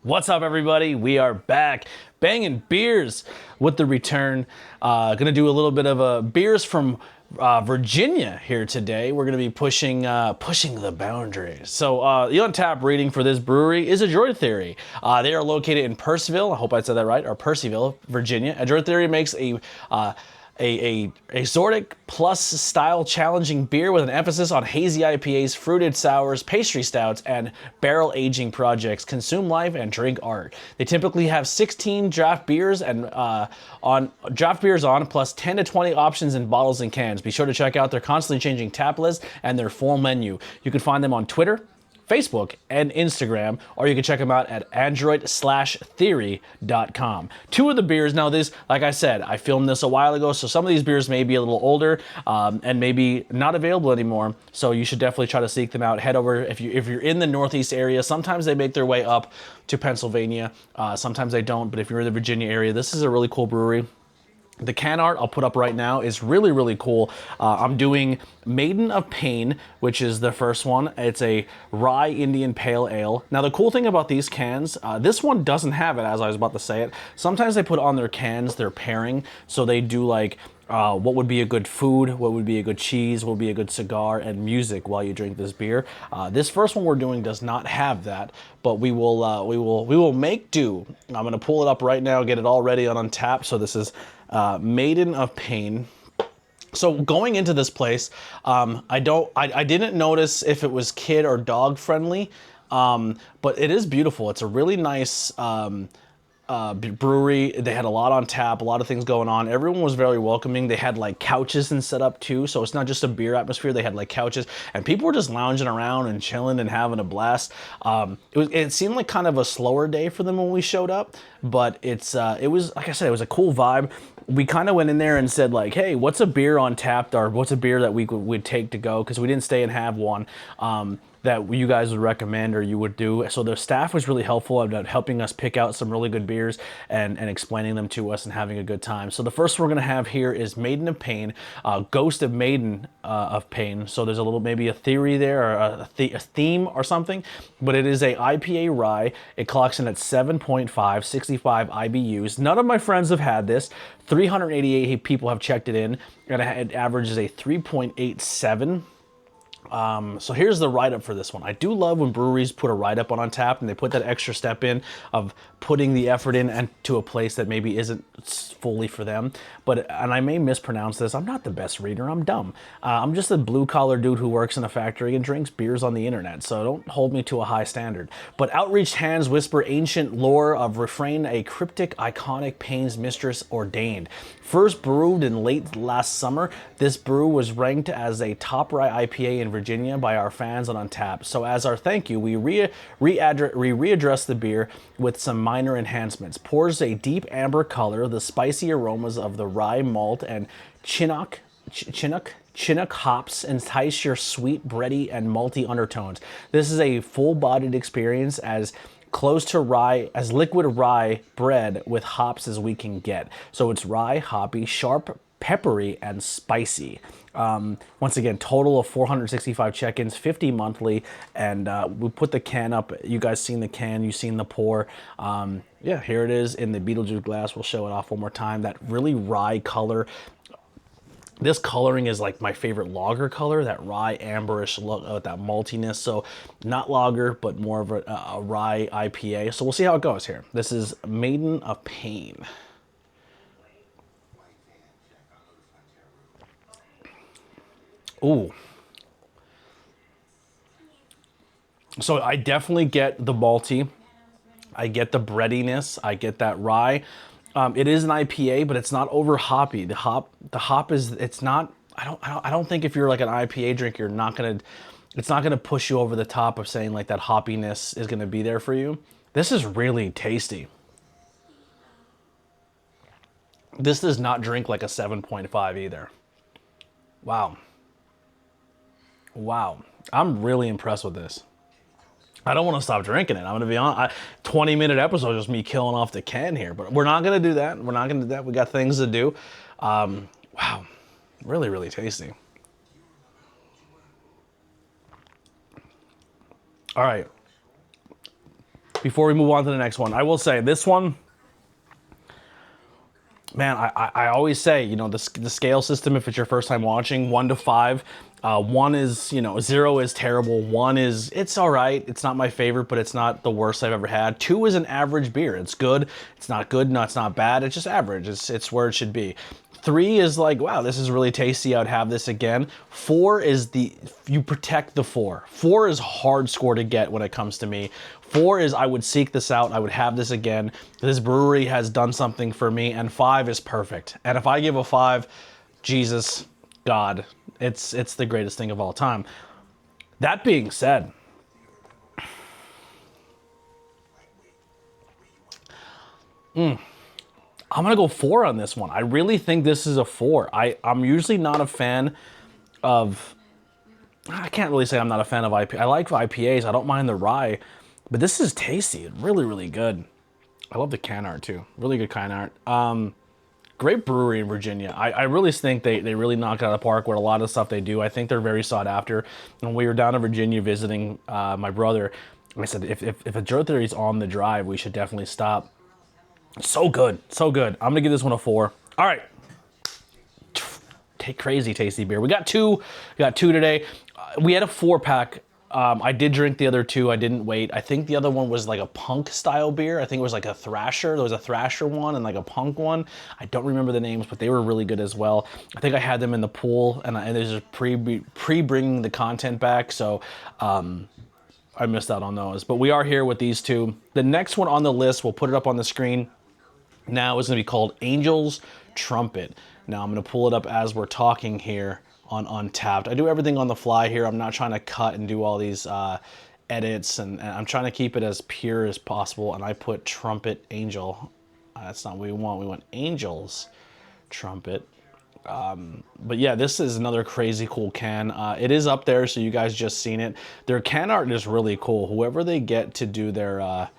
What's up, everybody? We are back, banging beers with the return. Gonna do a little bit of beers from Virginia here today. We're gonna be pushing the boundaries. So the on-tap reading for this brewery is Adroit Theory. They are located in Percival. I hope I said that right, or Percyville, Virginia. Adroit Theory makes a exotic plus style challenging beer with an emphasis on hazy IPAs, fruited sours, pastry stouts, and barrel aging projects. Consume life and drink art. They typically have 16 draft beers and plus 10 to 20 options in bottles and cans. Be sure to check out their constantly changing tap list and their full menu. You can find them on Twitter, Facebook, and Instagram, or you can check them out at Android/Theory.com. Two of the beers, now this, like I said, I filmed this a while ago, so some of these beers may be a little older and maybe not available anymore, so you should definitely try to seek them out. Head over, if you're in the Northeast area, sometimes they make their way up to Pennsylvania, sometimes they don't, but if you're in the Virginia area, this is a really cool brewery. The can art I'll put up right now is really, really cool. I'm doing Maiden of Pain, which is the first one. It's a rye Indian pale ale. Now, the cool thing about these cans, this one doesn't have it, as I was about to say it. Sometimes they put on their cans their pairing, so they do like what would be a good food, what would be a good cheese, what would be a good cigar, and music while you drink this beer. This first one we're doing does not have that, but we will make do. I'm gonna pull it up right now, get it all ready on tap. So this is Maiden of Pain. So going into this place, I didn't notice if it was kid or dog friendly, but it is beautiful. It's a really nice brewery. They had a lot on tap, a lot of things going on. Everyone was very welcoming. They had like couches and set up too, so it's not just a beer atmosphere. They had like couches, and people were just lounging around and chilling and having a blast. It seemed like kind of a slower day for them when we showed up, but it was, like I said, it was a cool vibe. We kind of went in there and said like, hey, what's a beer on tap, or what's a beer that we would take to go, because we didn't stay and have one that you guys would recommend or you would do. So the staff was really helpful about helping us pick out some really good beers and explaining them to us and having a good time. So the first we're gonna have here is Maiden of Pain, Ghost of Maiden of Pain. So there's a little, maybe a theory there, or a theme or something, but it is a IPA rye. It clocks in at 7.5, 65 IBUs. None of my friends have had this. 388 people have checked it in, and it averages a 3.87. So here's the write-up for this one. I do love when breweries put a write-up on tap and they put that extra step in of putting the effort in and to a place that maybe isn't fully for them. And I may mispronounce this. I'm not the best reader. I'm dumb. I'm just a blue-collar dude who works in a factory and drinks beers on the internet, so don't hold me to a high standard. But outreached hands whisper ancient lore of refrain, a cryptic, iconic Pain's mistress ordained. First brewed in late last summer, this brew was ranked as a top rye IPA in Virginia by our fans on Untappd. So as our thank you, we readdress the beer with some minor enhancements. Pours a deep amber color, the spicy aromas of the rye malt and Chinook hops entice your sweet, bready, and malty undertones. This is a full-bodied experience as close to rye, as liquid rye bread with hops as we can get. So it's rye, hoppy, sharp, peppery, and spicy. Once again, total of 465 check-ins, 50 monthly, and we put the can up. You guys seen the can, you've seen the pour. Yeah, here it is in the Beetlejuice glass. We'll show it off one more time. That really rye color. This coloring is like my favorite lager color, that rye amberish look, that maltiness. So not lager, but more of a rye IPA. So we'll see how it goes here. This is Maiden of Pain. Ooh. So I definitely get the malty. I get the breadiness. I get that rye. It is an IPA, but it's not over hoppy. The hop is, it's not, I don't think if you're like an IPA drinker, it's not gonna push you over the top of saying like that hoppiness is gonna be there for you. This is really tasty. This does not drink like a 7.5 either. Wow. Wow. I'm really impressed with this. I don't want to stop drinking it. I'm going to be honest. 20-minute episode, just me killing off the can here. But we're not going to do that. We're not going to do that. We got things to do. Wow. Really, really tasty. All right. before we move on to the next one, I will say this one, man, I always say, you know, the scale system, if it's your first time watching, 1 to 5, 1 is, you know, 0 is terrible, 1 is, it's all right, it's not my favorite, but it's not the worst I've ever had. 2 is an average beer. It's good, it's not good, no, it's not bad, it's just average, it's where it should be. 3 is like, wow, this is really tasty, I'd have this again. 4 is you protect the 4. 4 is hard score to get when it comes to me. 4 is I would seek this out, I would have this again. This brewery has done something for me, and 5 is perfect. And if I give a 5, Jesus, God, it's the greatest thing of all time. That being said, I'm gonna go 4 on this one. I really think this is a 4. I'm usually not a fan of, I can't really say I'm not a fan of IPA. I like IPAs, I don't mind the rye, but this is tasty, really, really good. I love the can art too, really good can art. Great brewery in Virginia. I really think they really knock it out of the park with a lot of stuff they do. I think they're very sought after. When we were down in Virginia visiting my brother, I said, if Adroit is on the drive, we should definitely stop. So good, so good. I'm gonna give this one a 4. All right, crazy tasty beer. We got two today. We had a 4-pack. I did drink the other 2. I didn't wait. I think the other one was like a punk style beer. I think it was like a Thrasher. There was a Thrasher one and like a punk one. I don't remember the names, but they were really good as well. I think I had them in the pool, and there's a pre-bringing the content back, so I missed out on those. But we are here with these 2. The next one on the list, we'll put it up on the screen now, is going to be called Angel's Trumpet. Now I'm going to pull it up as we're talking here on Untapped. I do everything on the fly here. I'm not trying to cut and do all these edits, and I'm trying to keep it as pure as possible, and I put Trumpet Angel. That's not what we want. We want Angel's Trumpet. But yeah, this is another crazy cool can. It is up there, so you guys just seen it. Their can art is really cool. Whoever they get to do their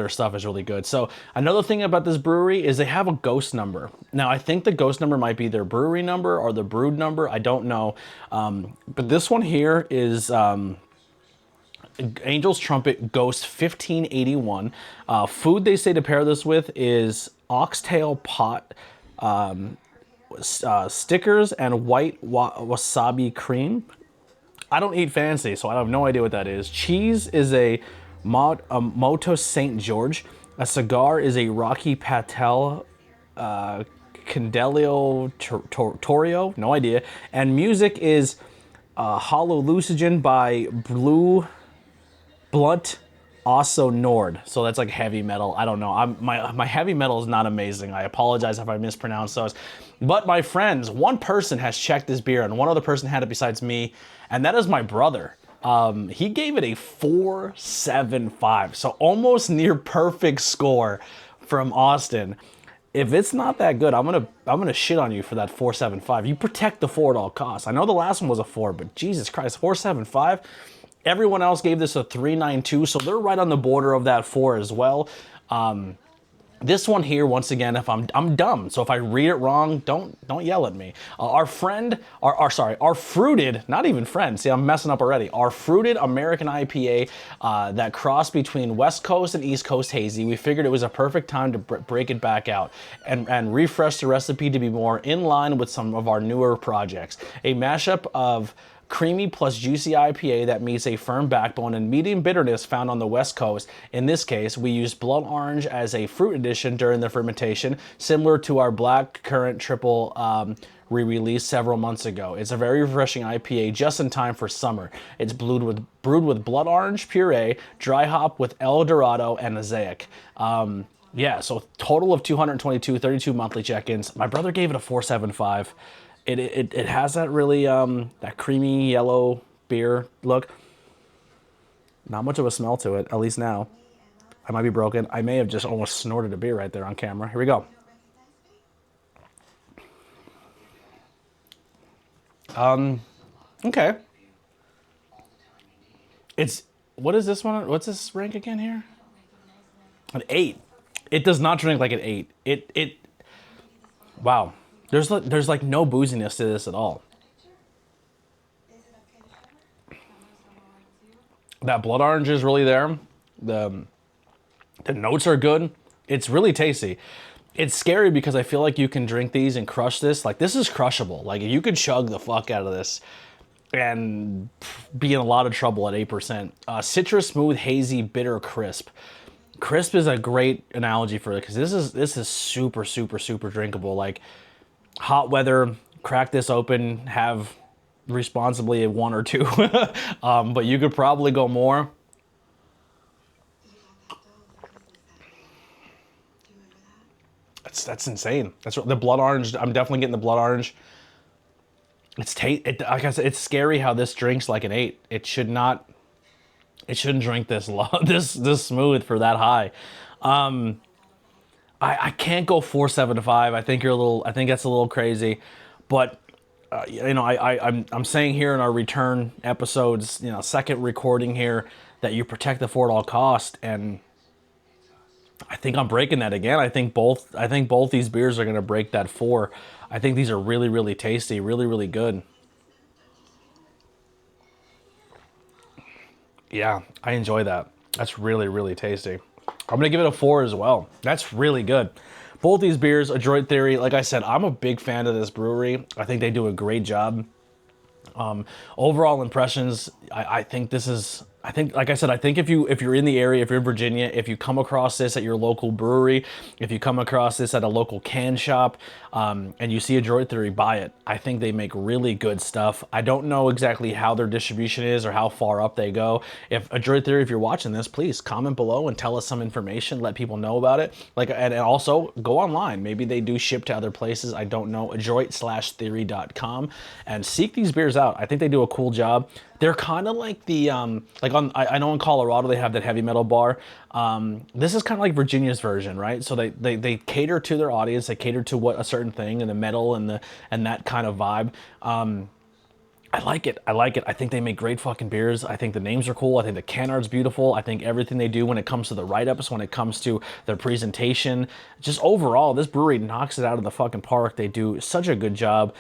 stuff is really good. So another thing about this brewery is they have a ghost number. Now I think the ghost number might be their brewery number or the brewed number. I don't know. But this one here is Angel's Trumpet Ghost 1581. Food they say to pair this with is oxtail pot, stickers, and white wasabi cream. I don't eat fancy, so I have no idea what that is. Cheese is a Moto St. George. A cigar is a Rocky Patel Candelio Torio, no idea. And music is Hallucinogen by Blunt Also Nord. So that's like heavy metal. I don't know. My heavy metal is not amazing. I apologize if I mispronounce those. But my friends, one person has checked this beer, and one other person had it besides me, and that is my brother. He gave it a 4.75, so almost near perfect score from Austin. If it's not that good, I'm gonna shit on you for that 4.75. You protect the 4 at all costs. I know the last one was a 4, but Jesus Christ, 4.75. Everyone else gave this a 3.92, so they're right on the border of that 4 as well. This one here, once again, if I'm dumb, so if I read it wrong, don't yell at me. Our fruited, not even friend, see, I'm messing up already. Our fruited American IPA that crossed between West Coast and East Coast hazy. We figured it was a perfect time to break it back out and refresh the recipe to be more in line with some of our newer projects. A mashup of creamy plus juicy IPA that meets a firm backbone and medium bitterness found on the West Coast. In this case, we used blood orange as a fruit addition during the fermentation, similar to our black currant triple re-released several months ago. It's a very refreshing IPA just in time for summer. It's brewed with blood orange puree, dry hop with El Dorado and Mosaic. Yeah, so total of 222, 32 monthly check-ins. My brother gave it a 4.75. It has that really, that creamy yellow beer look. Not much of a smell to it, at least now. I might be broken. I may have just almost snorted a beer right there on camera. Here we go. Okay. What is this one? What's this rank again here? An 8. It does not drink like an 8. Wow. There's like no booziness to this at all. That blood orange is really there. The notes are good. It's really tasty. It's scary because I feel like you can drink these and crush this. Like, this is crushable. Like, you could chug the fuck out of this and be in a lot of trouble at 8%. Citrus, smooth, hazy, bitter, crisp. Crisp is a great analogy for it because this is super, super, super drinkable. Like, hot weather, crack this open, have responsibly a 1 or 2. But you could probably go more. That's insane. That's the blood orange. I'm definitely getting the blood orange. Like I said, it's scary how this drinks like an 8. It should not. It shouldn't drink this this smooth for that high. I can't go 4.75. I think you're a little. I think that's a little crazy, but you know, I'm saying here in our return episodes, you know, second recording here, that you protect the 4 at all cost, and I think I'm breaking that again. I think both these beers are going to break that 4. I think these are really, really tasty, really, really good. Yeah, I enjoy that. That's really, really tasty. I'm going to give it a 4 as well. That's really good. Both these beers, Adroit Theory, like I said, I'm a big fan of this brewery. I think they do a great job. Overall impressions, I think this is, I think, like I said, I think if you're in the area, if you're in Virginia, if you come across this at your local brewery, if you come across this at a local can shop, and you see Adroit Theory, buy it. I think they make really good stuff. I don't know exactly how their distribution is or how far up they go. If Adroit Theory, if you're watching this, please comment below and tell us some information. Let people know about it. Like, and also go online. Maybe they do ship to other places. I don't know. Adroit/theory.com, and seek these beers out. I think they do a cool job. They're kind of like the, I know in Colorado they have that heavy metal bar. This is kind of like Virginia's version, right? So they cater to their audience. They cater to what a certain thing, and the metal and that kind of vibe. I like it. I like it. I think they make great fucking beers. I think the names are cool. I think the can art's beautiful. I think everything they do when it comes to the write-ups, when it comes to their presentation, just overall, this brewery knocks it out of the fucking park. They do such a good job.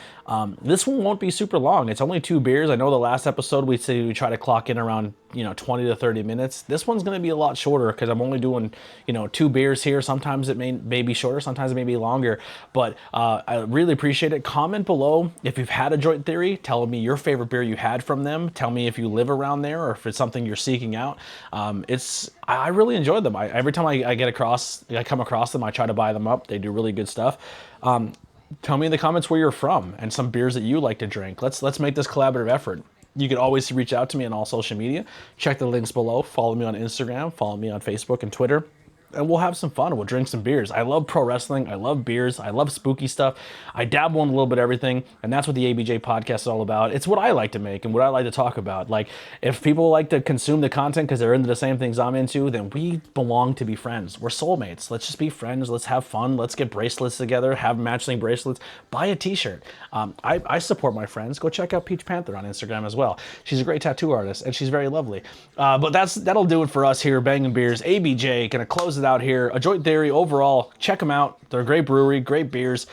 This one won't be super long. It's only 2 beers. I know the last episode we said we try to clock in around, 20 to 30 minutes. This one's going to be a lot shorter because I'm only doing, 2 beers here. Sometimes it may be shorter. Sometimes it may be longer. But I really appreciate it. Comment below if you've had Adroit Theory. Tell me your favorite beer you had from them. Tell me if you live around there or if it's something you're seeking out. I really enjoy them. Every time I come across them, I try to buy them up. They do really good stuff. Tell me in the comments where you're from and some beers that you like to drink. Let's make this collaborative effort. You can always reach out to me on all social media. Check the links below. Follow me on Instagram. Follow me on Facebook and Twitter. And we'll have some fun. We'll drink some beers. I love pro wrestling. I love beers. I love spooky stuff. I dabble in a little bit of everything, and that's what the ABJ podcast is all about. It's what I like to make and what I like to talk about. Like, if people like to consume the content because they're into the same things I'm into, then we belong to be friends. We're soulmates. Let's just be friends. Let's have fun. Let's get bracelets together, have matching bracelets, buy a t-shirt. I support my friends. Go check out Peach Panther on Instagram as well. She's a great tattoo artist, and she's very lovely. But that'll do it for us here, Bangin' Beers. ABJ, gonna close it out here. Adroit Theory, overall, check them out. They're a great brewery, great beers.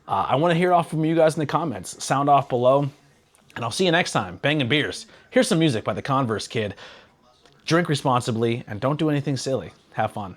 I want to hear off from you guys in the comments. Sound off below, and I'll see you next time. Bangin' Beers. Here's some music by the Converse Kid. Drink responsibly, and don't do anything silly. Have fun.